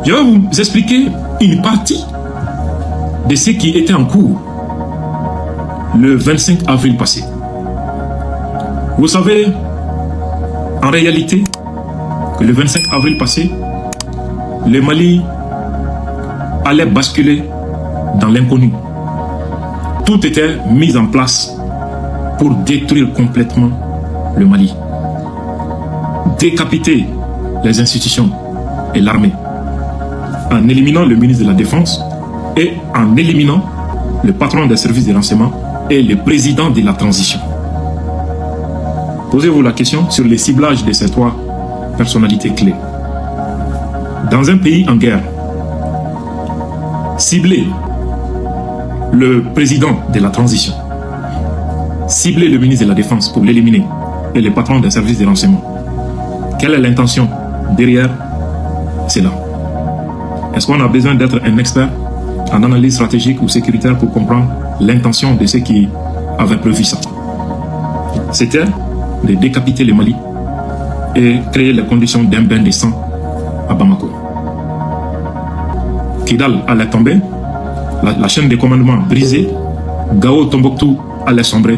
Je vais vous expliquer une partie de ce qui était en cours le 25 avril passé. Vous savez, en réalité, que le 25 avril passé, le Mali allait basculer dans l'inconnu. Tout était mis en place pour détruire complètement le Mali, décapiter les institutions et l'armée, en éliminant le ministre de la Défense et en éliminant le patron des services de renseignement et le président de la transition. Posez-vous la question sur le ciblage de ces trois personnalités clés. Dans un pays en guerre, cibler le président de la transition, cibler le ministre de la Défense pour l'éliminer et le patron des services de renseignement. Quelle est l'intention derrière cela? Est-ce qu'on a besoin d'être un expert en analyse stratégique ou sécuritaire pour comprendre l'intention de ceux qui avaient prévu ça? C'était de décapiter le Mali et créer les conditions d'un bain de sang à Bamako. Kidal allait tomber, la chaîne de commandement brisée, Gao Tombouctou allait sombrer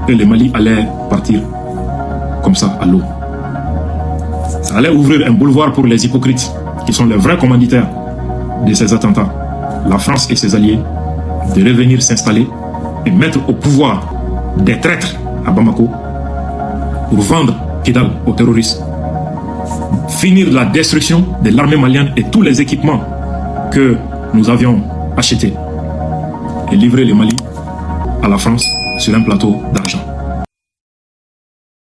et le Mali allait partir comme ça à l'eau. Ça allait ouvrir un boulevard pour les hypocrites qui sont les vrais commanditaires de ces attentats, la France et ses alliés, de revenir s'installer et mettre au pouvoir des traîtres à Bamako pour vendre Kidal aux terroristes, finir la destruction de l'armée malienne et tous les équipements que nous avions achetés et livrer le Mali à la France sur un plateau d'argent.